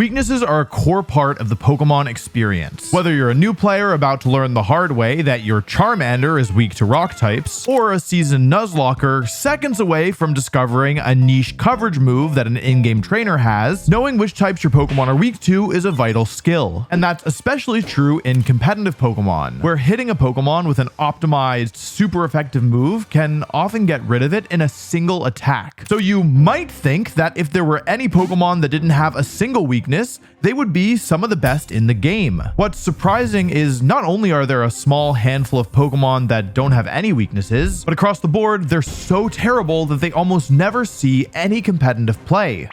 Weaknesses are a core part of the Pokemon experience. Whether you're a new player about to learn the hard way that your Charmander is weak to rock types, or a seasoned Nuzlocke seconds away from discovering a niche coverage move that an in-game trainer has, knowing which types your Pokemon are weak to is a vital skill. And that's especially true in competitive Pokemon, where hitting a Pokemon with an optimized, super effective move can often get rid of it in a single attack. So you might think that if there were any Pokemon that didn't have a single weakness, they would be some of the best in the game. What's surprising is not only are there a small handful of Pokemon that don't have any weaknesses, but across the board, they're so terrible that they almost never see any competitive play.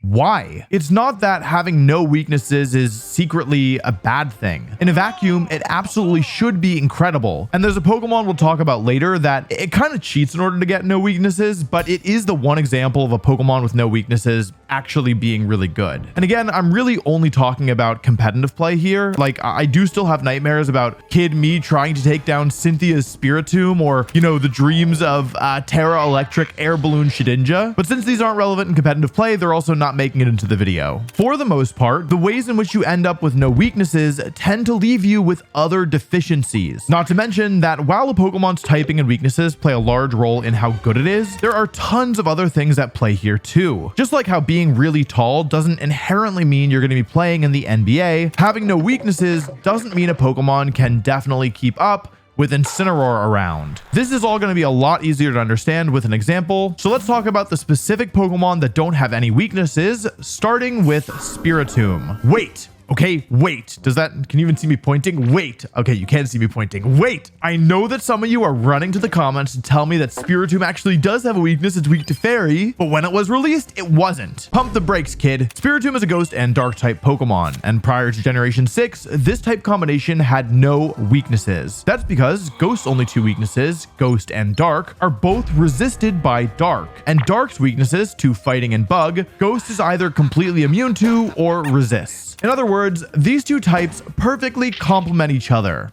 Why? It's not that having no weaknesses is secretly a bad thing. In a vacuum, it absolutely should be incredible. And there's a Pokemon we'll talk about later that it kind of cheats in order to get no weaknesses, but it is the one example of a Pokemon with no weaknesses actually being really good. And again, I'm really only talking about competitive play here. Like, I do still have nightmares about kid me trying to take down Cynthia's Spiritomb, or, you know, the dreams of Terra Electric Air Balloon Shedinja. But since these aren't relevant in competitive play, they're also not making it into the video. For the most part, the ways in which you end up with no weaknesses tend to leave you with other deficiencies. Not to mention that while a Pokemon's typing and weaknesses play a large role in how good it is, there are tons of other things at play here too. Just like how being really tall doesn't inherently mean you're going to be playing in the NBA, having no weaknesses doesn't mean a Pokemon can definitely keep up with Incineroar around. This is all going to be a lot easier to understand with an example. So let's talk about the specific Pokemon that don't have any weaknesses, starting with Spiritomb. Wait. Okay, wait. Can you even see me pointing? Wait. Okay, you can see me pointing. Wait. I know that some of you are running to the comments to tell me that Spiritomb actually does have a weakness. It's weak to Fairy, but when it was released, it wasn't. Pump the brakes, kid. Spiritomb is a Ghost and Dark type Pokemon, and prior to Generation 6, this type combination had no weaknesses. That's because Ghost's only two weaknesses, Ghost and Dark, are both resisted by Dark, and Dark's weaknesses to Fighting and Bug, Ghost is either completely immune to or resists. In other words, these two types perfectly complement each other.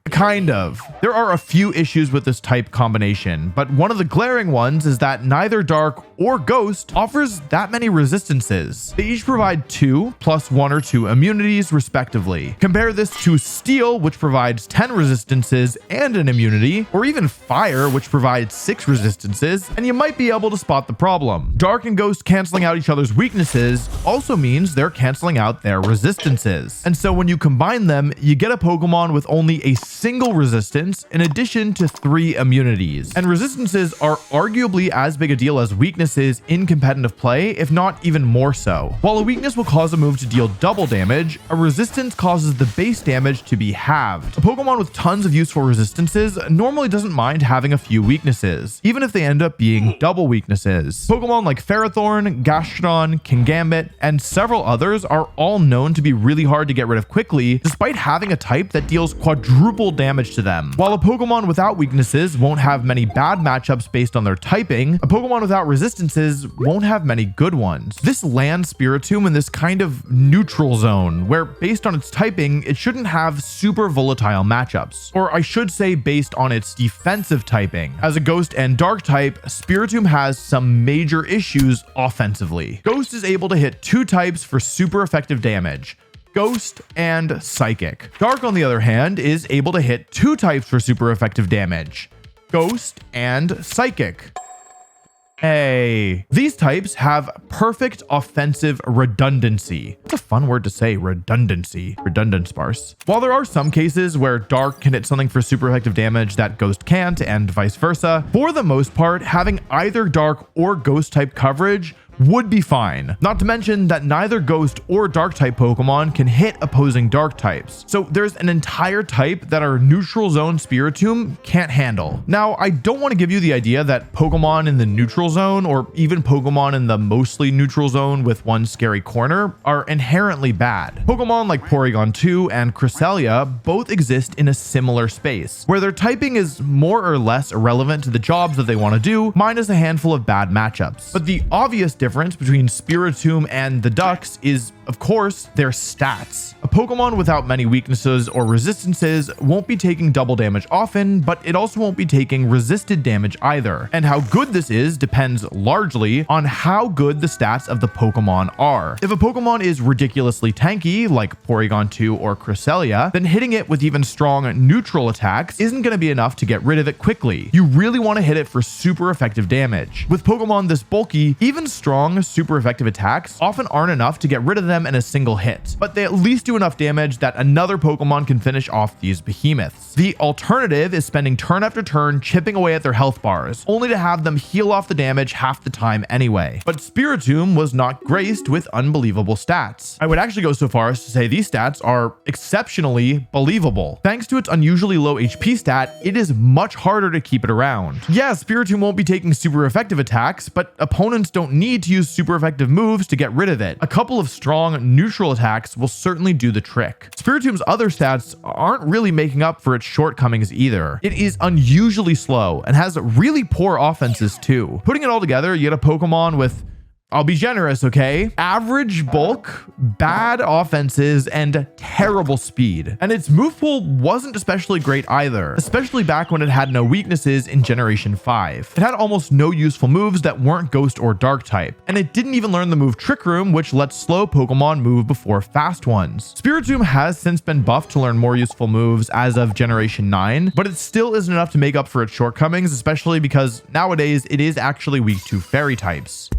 Kind of. There are a few issues with this type combination, but one of the glaring ones is that neither Dark or Ghost offers that many resistances. They each provide 2 plus 1 or 2 immunities respectively. Compare this to Steel, which provides 10 resistances and an immunity, or even Fire, which provides 6 resistances, and you might be able to spot the problem. Dark and Ghost canceling out each other's weaknesses also means they're canceling out their resistances. And so when you combine them, you get a Pokemon with only a single resistance in addition to 3 immunities. And resistances are arguably as big a deal as weaknesses in competitive play, if not even more so. While a weakness will cause a move to deal double damage, a resistance causes the base damage to be halved. A Pokemon with tons of useful resistances normally doesn't mind having a few weaknesses, even if they end up being double weaknesses. Pokemon like Ferrothorn, Gastrodon, Kingambit, and several others are all known to be really hard to get rid of quickly, despite having a type that deals quadruple damage to them. While a Pokemon without weaknesses won't have many bad matchups based on their typing, a Pokemon without resistances won't have many good ones. This lands Spiritomb in this kind of neutral zone, where based on its typing, it shouldn't have super volatile matchups. Or I should say based on its defensive typing. As a Ghost and Dark type, Spiritomb has some major issues offensively. Ghost is able to hit 2 types for super effective damage: Ghost and Psychic. Dark, on the other hand, is able to hit 2 types for super effective damage: Ghost and Psychic. Hey, these types have perfect offensive redundancy. It's a fun word to say, redundancy, redundant sparse. While there are some cases where Dark can hit something for super effective damage that Ghost can't, and vice versa, for the most part, having either Dark or Ghost type coverage would be fine. Not to mention that neither Ghost or Dark type Pokemon can hit opposing Dark types. So there's an entire type that our neutral zone Spiritomb can't handle. Now, I don't want to give you the idea that Pokemon in the neutral zone, or even Pokemon in the mostly neutral zone with one scary corner, are inherently bad. Pokemon like Porygon 2 and Cresselia both exist in a similar space, where their typing is more or less irrelevant to the jobs that they want to do, minus a handful of bad matchups. But the obvious difference difference between Spiritomb and the ducks is, of course, their stats. A Pokemon without many weaknesses or resistances won't be taking double damage often, but it also won't be taking resisted damage either. And how good this is depends largely on how good the stats of the Pokemon are. If a Pokemon is ridiculously tanky, like Porygon 2 or Cresselia, then hitting it with even strong neutral attacks isn't going to be enough to get rid of it quickly. You really want to hit it for super effective damage. With Pokemon this bulky, even strong, super effective attacks often aren't enough to get rid of them in a single hit, but they at least do enough damage that another Pokemon can finish off these behemoths. The alternative is spending turn after turn chipping away at their health bars, only to have them heal off the damage half the time anyway. But Spiritomb was not graced with unbelievable stats. I would actually go so far as to say these stats are exceptionally believable. Thanks to its unusually low HP stat, it is much harder to keep it around. Yeah, Spiritomb won't be taking super effective attacks, but opponents don't need to use super effective moves to get rid of it. A couple of strong neutral attacks will certainly do the trick. Spiritomb's other stats aren't really making up for its shortcomings either. It is unusually slow and has really poor offenses too. Putting it all together, you get a Pokemon with, I'll be generous, okay? Average bulk, bad offenses, and terrible speed. And its move pool wasn't especially great either, especially back when it had no weaknesses in Generation 5. It had almost no useful moves that weren't Ghost or Dark type, and it didn't even learn the move Trick Room, which lets slow Pokemon move before fast ones. Spiritomb has since been buffed to learn more useful moves as of Generation 9, but it still isn't enough to make up for its shortcomings, especially because nowadays it is actually weak to Fairy types.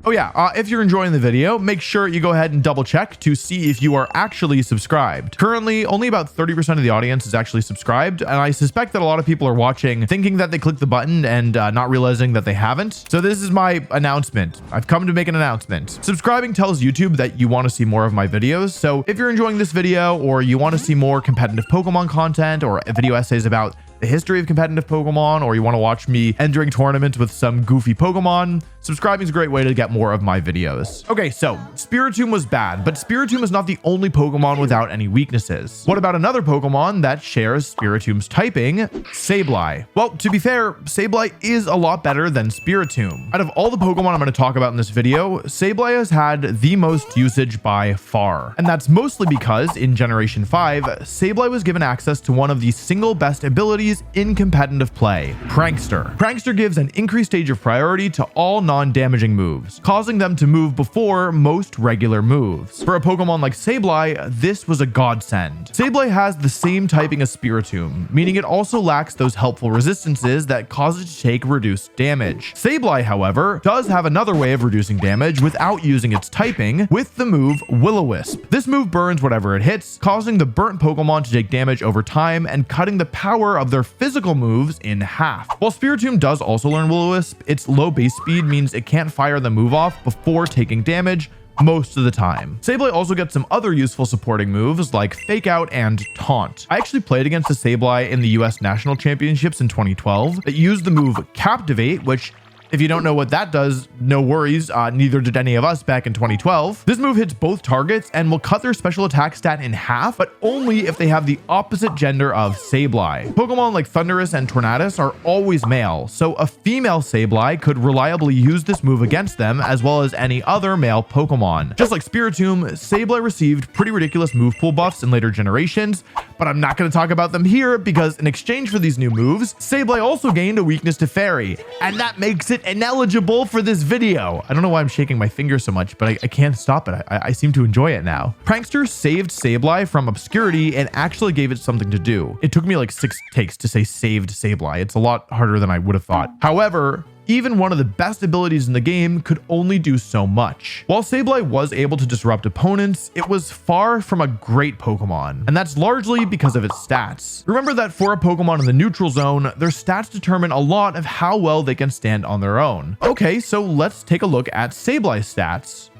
Oh yeah, if you're enjoying the video, make sure you go ahead and double check to see if you are actually subscribed. Currently, only about 30% of the audience is actually subscribed, and I suspect that a lot of people are watching thinking that they clicked the button and not realizing that they haven't. So this is my announcement. I've come to make an announcement. Subscribing tells YouTube that you want to see more of my videos. So if you're enjoying this video, or you want to see more competitive Pokemon content, or video essays about the history of competitive Pokemon, or you want to watch me entering tournaments with some goofy Pokemon, subscribing is a great way to get more of my videos. Okay, so Spiritomb was bad, but Spiritomb is not the only Pokemon without any weaknesses. What about another Pokemon that shares Spiritomb's typing? Sableye. Well, to be fair, Sableye is a lot better than Spiritomb. Out of all the Pokemon I'm going to talk about in this video, Sableye has had the most usage by far. And that's mostly because in Generation 5, Sableye was given access to one of the single best abilities in competitive play, Prankster. Prankster gives an increased stage of priority to all non-damaging moves, causing them to move before most regular moves. For a Pokemon like Sableye, this was a godsend. Sableye has the same typing as Spiritomb, meaning it also lacks those helpful resistances that cause it to take reduced damage. Sableye, however, does have another way of reducing damage without using its typing, with the move Will-O-Wisp. This move burns whatever it hits, causing the burnt Pokemon to take damage over time and cutting the power of their physical moves in half. While Spiritomb does also learn Will-O-Wisp, its low base speed means it can't fire the move off before taking damage most of the time. Sableye also gets some other useful supporting moves like Fake Out and Taunt. I actually played against a Sableye in the US National Championships in 2012 that used the move Captivate, which, if you don't know what that does, no worries, neither did any of us back in 2012. This move hits both targets and will cut their special attack stat in half, but only if they have the opposite gender of Sableye. Pokemon like Thundurus and Tornadus are always male, so a female Sableye could reliably use this move against them, as well as any other male Pokemon. Just like Spiritomb, Sableye received pretty ridiculous move pool buffs in later generations, but I'm not going to talk about them here because in exchange for these new moves, Sableye also gained a weakness to Fairy, and that makes it ineligible for this video. I don't know why I'm shaking my finger so much, but I can't stop it. I seem to enjoy it now. Prankster saved Sableye from obscurity and actually gave it something to do. It took me like 6 takes to say saved Sableye. It's a lot harder than I would have thought. However, even one of the best abilities in the game could only do so much. While Sableye was able to disrupt opponents, it was far from a great Pokemon, and that's largely because of its stats. Remember that for a Pokemon in the neutral zone, their stats determine a lot of how well they can stand on their own. Okay, so let's take a look at Sableye's stats.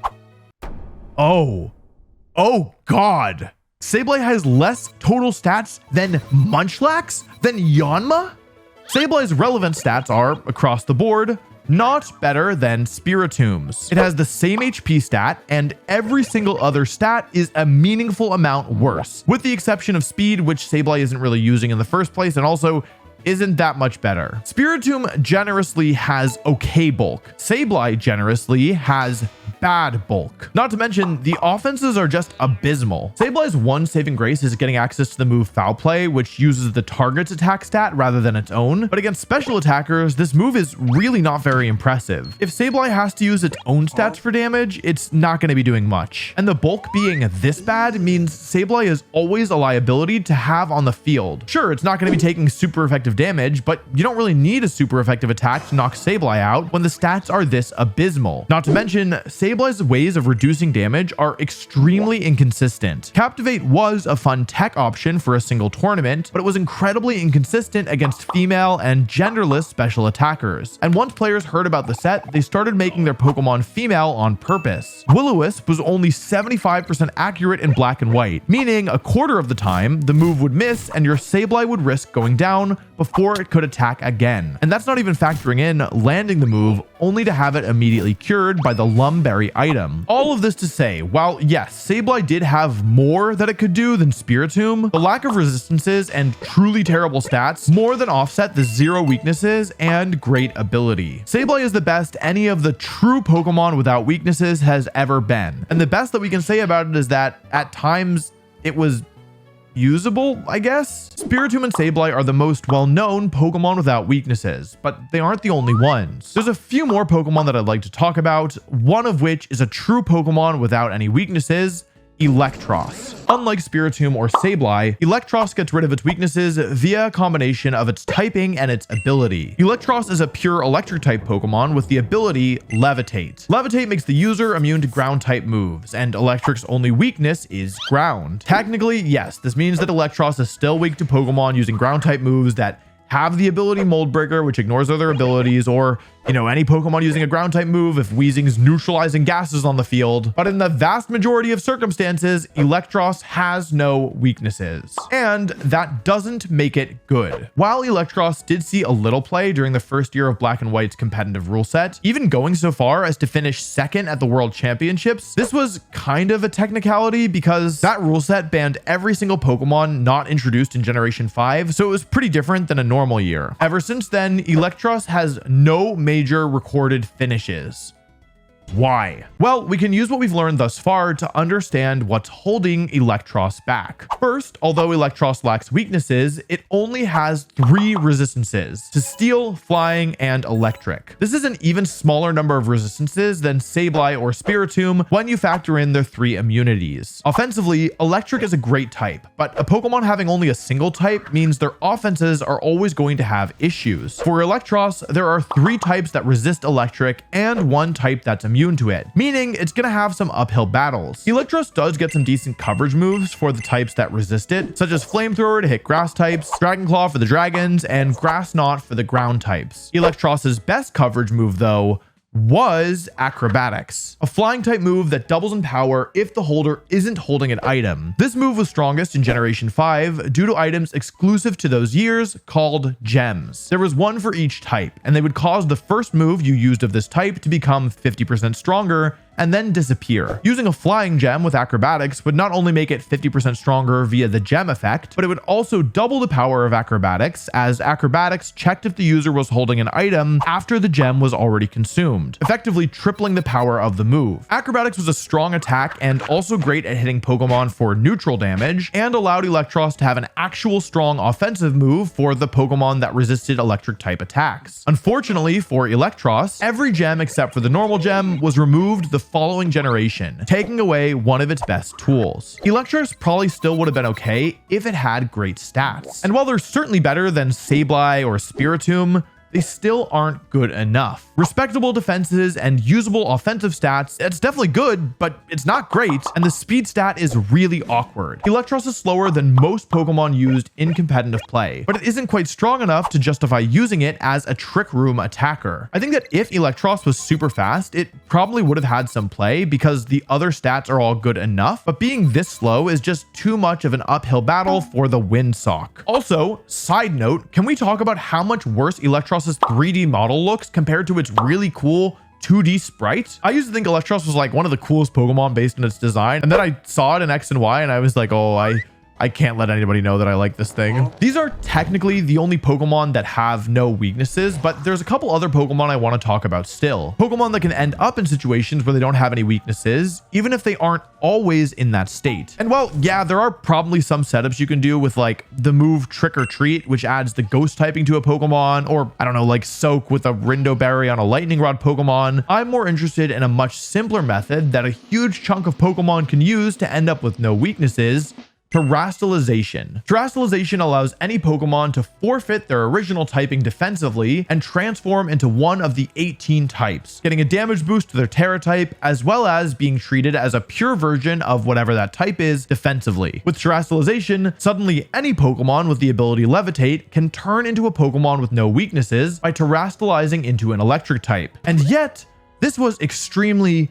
Oh God. Sableye has less total stats than Munchlax? Than Yanma? Sableye's relevant stats are, across the board, not better than Spiritomb's. It has the same HP stat, and every single other stat is a meaningful amount worse, with the exception of speed, which Sableye isn't really using in the first place, and also isn't that much better. Spiritomb generously has okay bulk. Sableye generously has bad bulk. Not to mention, the offenses are just abysmal. Sableye's one saving grace is getting access to the move Foul Play, which uses the target's attack stat rather than its own. But against special attackers, this move is really not very impressive. If Sableye has to use its own stats for damage, it's not going to be doing much. And the bulk being this bad means Sableye is always a liability to have on the field. Sure, it's not going to be taking super effective damage, but you don't really need a super effective attack to knock Sableye out when the stats are this abysmal. Not to mention, Sableye's ways of reducing damage are extremely inconsistent. Captivate was a fun tech option for a single tournament, but it was incredibly inconsistent against female and genderless special attackers. And once players heard about the set, they started making their Pokemon female on purpose. Will-O-Wisp was only 75% accurate in black and white, meaning a quarter of the time, the move would miss and your Sableye would risk going down before it could attack again. And that's not even factoring in landing the move only to have it immediately cured by the Lumberry item. All of this to say, while yes, Sableye did have more that it could do than Spiritomb, the lack of resistances and truly terrible stats more than offset the zero weaknesses and great ability. Sableye is the best any of the true Pokemon without weaknesses has ever been. And the best that we can say about it is that at times it was usable, I guess. Spiritomb and Sableye are the most well-known Pokemon without weaknesses, but they aren't the only ones. There's a few more Pokemon that I'd like to talk about, one of which is a true Pokemon without any weaknesses, Eelektross. Unlike Spiritomb or Sableye, Eelektross gets rid of its weaknesses via a combination of its typing and its ability. Eelektross is a pure electric type Pokemon with the ability Levitate. Levitate makes the user immune to ground type moves, and Electric's only weakness is ground. Technically, yes, this means that Eelektross is still weak to Pokemon using ground type moves that have the ability Mold Breaker, which ignores other abilities, or, any Pokemon using a ground type move if Weezing's neutralizing gases on the field. But in the vast majority of circumstances, Eelektross has no weaknesses. And that doesn't make it good. While Eelektross did see a little play during the first year of Black and White's competitive rule set, even going so far as to finish second at the World Championships, this was kind of a technicality because that rule set banned every single Pokemon not introduced in Generation 5, so it was pretty different than a normal year. Ever since then, Eelektross has no major recorded finishes. Why? Well, we can use what we've learned thus far to understand what's holding Eelektross back. First, although Eelektross lacks weaknesses, it only has 3 resistances to Steel, Flying, and Electric. This is an even smaller number of resistances than Sableye or Spiritomb when you factor in their 3 immunities. Offensively, Electric is a great type, but a Pokemon having only a single type means their offenses are always going to have issues. For Eelektross, there are 3 types that resist Electric and 1 type that's immune to it, meaning it's gonna have some uphill battles. Eelektross does get some decent coverage moves for the types that resist it, such as Flamethrower to hit grass types, Dragon Claw for the dragons, and Grass Knot for the ground types. Eelektross's best coverage move, though, was Acrobatics, a flying type move that doubles in power if the holder isn't holding an item. This move was strongest in Generation 5 due to items exclusive to those years called gems. There was 1 for each type, and they would cause the first move you used of this type to become 50% stronger and then disappear. Using a flying gem with Acrobatics would not only make it 50% stronger via the gem effect, but it would also double the power of Acrobatics, as Acrobatics checked if the user was holding an item after the gem was already consumed, effectively tripling the power of the move. Acrobatics was a strong attack and also great at hitting Pokemon for neutral damage, and allowed Eelektross to have an actual strong offensive move for the Pokemon that resisted electric type attacks. Unfortunately for Eelektross, every gem except for the normal gem was removed the following generation, taking away one of its best tools. Eelektross probably still would have been okay if it had great stats. And while they're certainly better than Sableye or Spiritomb, they still aren't good enough. Respectable defenses and usable offensive stats, it's definitely good, but it's not great, and the speed stat is really awkward. Eelektross is slower than most Pokemon used in competitive play, but it isn't quite strong enough to justify using it as a Trick Room attacker. I think that if Eelektross was super fast, it probably would have had some play because the other stats are all good enough, but being this slow is just too much of an uphill battle for the Windsock. Also, side note, can we talk about how much worse Eelektross 3D model looks compared to its really cool 2D sprite? I used to think Eelektross was like one of the coolest Pokemon based on its design, and then I saw it in X and Y and I was like, oh, I I can't let anybody know that I like this thing. These are technically the only Pokemon that have no weaknesses, but there's a couple other Pokemon I want to talk about still. Pokemon that can end up in situations where they don't have any weaknesses, even if they aren't always in that state. And well, yeah, there are probably some setups you can do with like the move Trick or Treat, which adds the ghost typing to a Pokemon, or I don't know, like Soak with a Rindo Berry on a Lightning Rod Pokemon. I'm more interested in a much simpler method that a huge chunk of Pokemon can use to end up with no weaknesses: Terastallization. Terastallization allows any Pokemon to forfeit their original typing defensively and transform into one of the 18 types, getting a damage boost to their Terra type, as well as being treated as a pure version of whatever that type is defensively. With Terastallization, suddenly any Pokemon with the ability Levitate can turn into a Pokemon with no weaknesses by terastallizing into an electric type. And yet, this was extremely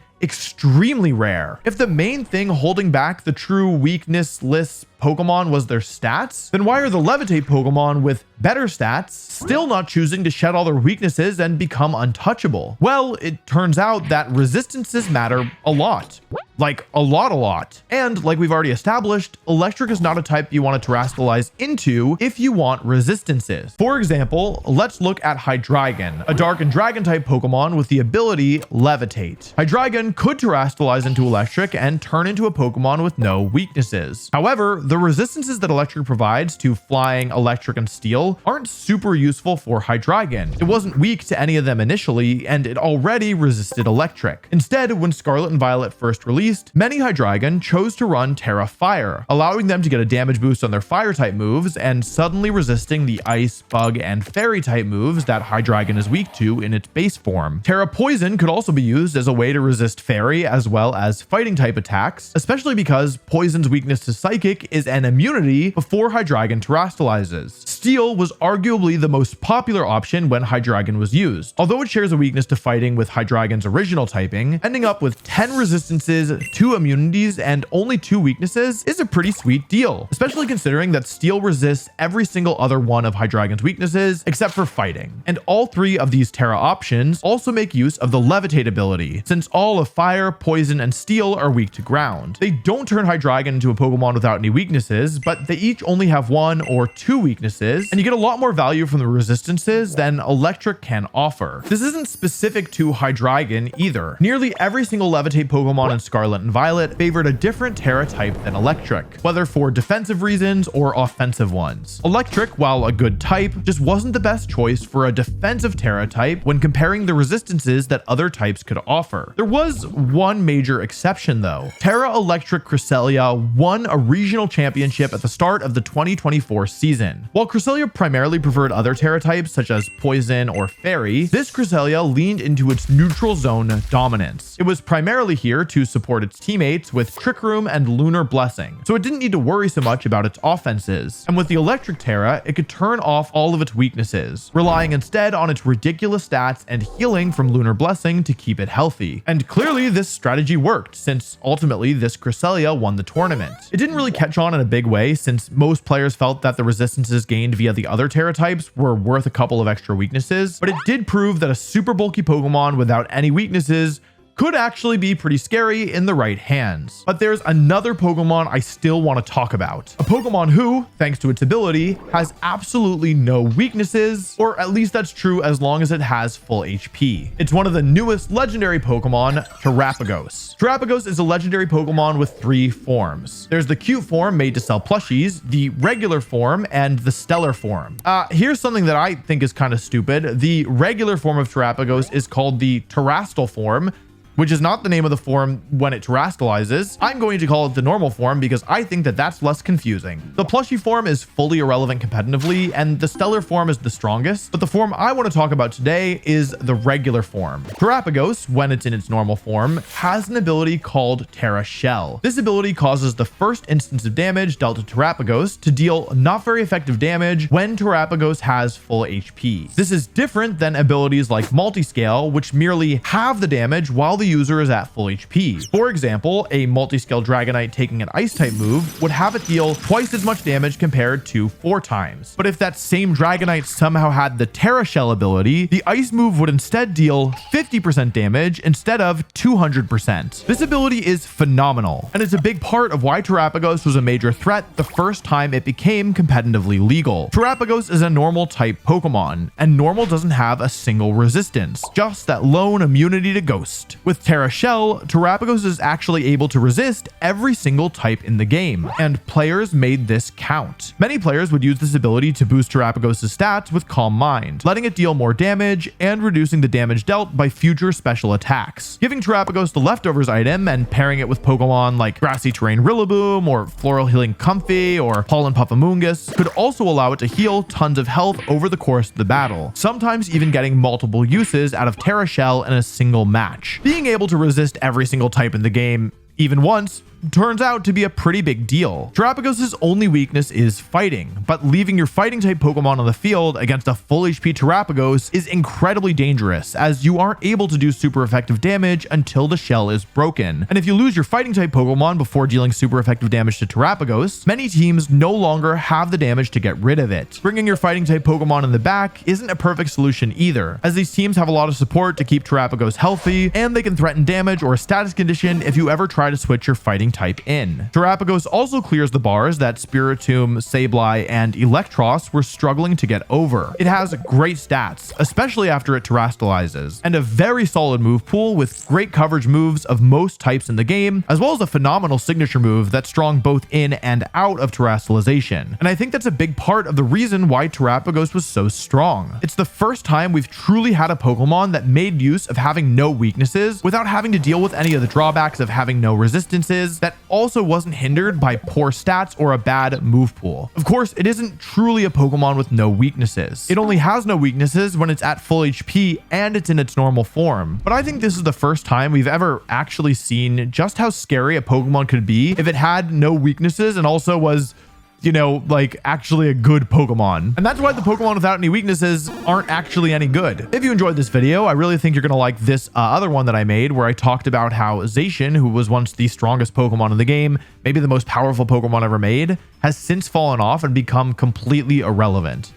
rare. If the main thing holding back the true weaknessless Pokemon was their stats, then why are the Levitate Pokemon with better stats still not choosing to shed all their weaknesses and become untouchable? Well, it turns out that resistances matter a lot. Like a lot. And like we've already established, electric is not a type you want to terastallize into if you want resistances. For example, let's look at Hydreigon, a dark and dragon type Pokemon with the ability Levitate. Hydreigon could terastallize into electric and turn into a Pokemon with no weaknesses. However, the resistances that electric provides to flying, electric, and steel aren't super useful for Hydreigon. It wasn't weak to any of them initially, and it already resisted electric. Instead, when Scarlet and Violet first released, many Hydreigon chose to run Terra Fire, allowing them to get a damage boost on their fire type moves and suddenly resisting the ice, bug, and fairy type moves that Hydreigon is weak to in its base form. Terra Poison could also be used as a way to resist fairy as well as fighting type attacks, especially because Poison's weakness to Psychic is an immunity before Hydreigon terastallizes. Steel was arguably the most popular option when Hydreigon was used. Although it shares a weakness to fighting with Hydreigon's original typing, ending up with 10 resistances, 2 immunities, and only 2 weaknesses is a pretty sweet deal, especially considering that Steel resists every single other one of Hydreigon's weaknesses except for fighting. And all 3 of these Terra options also make use of the Levitate ability, since all of Fire, Poison, and Steel are weak to ground. They don't turn Hydreigon into a Pokemon without any weaknesses, but they each only have 1 or 2 weaknesses, and you get a lot more value from the resistances than electric can offer. This isn't specific to Hydreigon either. Nearly every single Levitate Pokemon in Scarlet and Violet favored a different Terra type than electric, whether for defensive reasons or offensive ones. Electric, while a good type, just wasn't the best choice for a defensive Terra type when comparing the resistances that other types could offer. There was one major exception though. Terra Electric Cresselia won a regional championship at the start of the 2024 season. While Cresselia primarily preferred other Terra types such as Poison or Fairy, this Cresselia leaned into its neutral zone dominance. It was primarily here to support its teammates with Trick Room and Lunar Blessing, so it didn't need to worry so much about its offenses. And with the Electric Terra, it could turn off all of its weaknesses, relying instead on its ridiculous stats and healing from Lunar Blessing to keep it healthy. And clearly this strategy worked, since ultimately this Cresselia won the tournament. It didn't really catch on in a big way, since most players felt that the resistances gained via the other Terra types were worth a couple of extra weaknesses, but it did prove that a super bulky Pokemon without any weaknesses could actually be pretty scary in the right hands. But there's another Pokemon I still want to talk about. A Pokemon who, thanks to its ability, has absolutely no weaknesses, or at least that's true as long as it has full HP. It's one of the newest legendary Pokemon, Terapagos. Terapagos is a legendary Pokemon with 3 forms. There's the cute form made to sell plushies, the regular form, and the stellar form. Here's something that I think is kind of stupid. The regular form of Terapagos is called the Terastal form, which is not the name of the form when it terastallizes. I'm going to call it the normal form because I think that that's less confusing. The plushie form is fully irrelevant competitively, and the stellar form is the strongest, but the form I want to talk about today is the regular form. Terapagos, when it's in its normal form, has an ability called Terra Shell. This ability causes the first instance of damage dealt to Terapagos to deal not very effective damage when Terapagos has full HP. This is different than abilities like Multiscale, which merely halve the damage while the the user is at full HP. For example, a multi-scale Dragonite taking an ice type move would have it deal twice as much damage compared to 4 times. But if that same Dragonite somehow had the Terra Shell ability, the ice move would instead deal 50% damage instead of 200%. This ability is phenomenal, and it's a big part of why Terrapagos was a major threat the first time it became competitively legal. Terrapagos is a normal type Pokemon, and normal doesn't have a single resistance, just that lone immunity to Ghost. With Terra Shell, Terrapagos is actually able to resist every single type in the game, and players made this count. Many players would use this ability to boost Terrapagos' stats with Calm Mind, letting it deal more damage and reducing the damage dealt by future special attacks. Giving Terrapagos the Leftovers item and pairing it with Pokemon like Grassy Terrain Rillaboom or Floral Healing Comfey or Pollen Puffamungus could also allow it to heal tons of health over the course of the battle, sometimes even getting multiple uses out of Terra Shell in a single match. Being able to resist every single type in the game, even once, turns out to be a pretty big deal. Terrapagos' only weakness is fighting, but leaving your fighting type Pokemon on the field against a full HP Terrapagos is incredibly dangerous, as you aren't able to do super effective damage until the shell is broken. And if you lose your fighting type Pokemon before dealing super effective damage to Terrapagos, many teams no longer have the damage to get rid of it. Bringing your fighting type Pokemon in the back isn't a perfect solution either, as these teams have a lot of support to keep Terrapagos healthy, and they can threaten damage or a status condition if you ever try to switch your fighting type in. Terrapagos also clears the bars that Spiritomb, Sableye, and Electros were struggling to get over. It has great stats, especially after it terastallizes, and a very solid move pool with great coverage moves of most types in the game, as well as a phenomenal signature move that's strong both in and out of terastallization. And I think that's a big part of the reason why Terrapagos was so strong. It's the first time we've truly had a Pokemon that made use of having no weaknesses without having to deal with any of the drawbacks of having no resistances, that also wasn't hindered by poor stats or a bad move pool. Of course, it isn't truly a Pokemon with no weaknesses. It only has no weaknesses when it's at full HP and it's in its normal form. But I think this is the first time we've ever actually seen just how scary a Pokemon could be if it had no weaknesses and also was, you know, like actually a good Pokemon. And that's why the Pokemon without any weaknesses aren't actually any good. If you enjoyed this video, I really think you're gonna like this other one that I made where I talked about how Zacian, who was once the strongest Pokemon in the game, maybe the most powerful Pokemon ever made, has since fallen off and become completely irrelevant.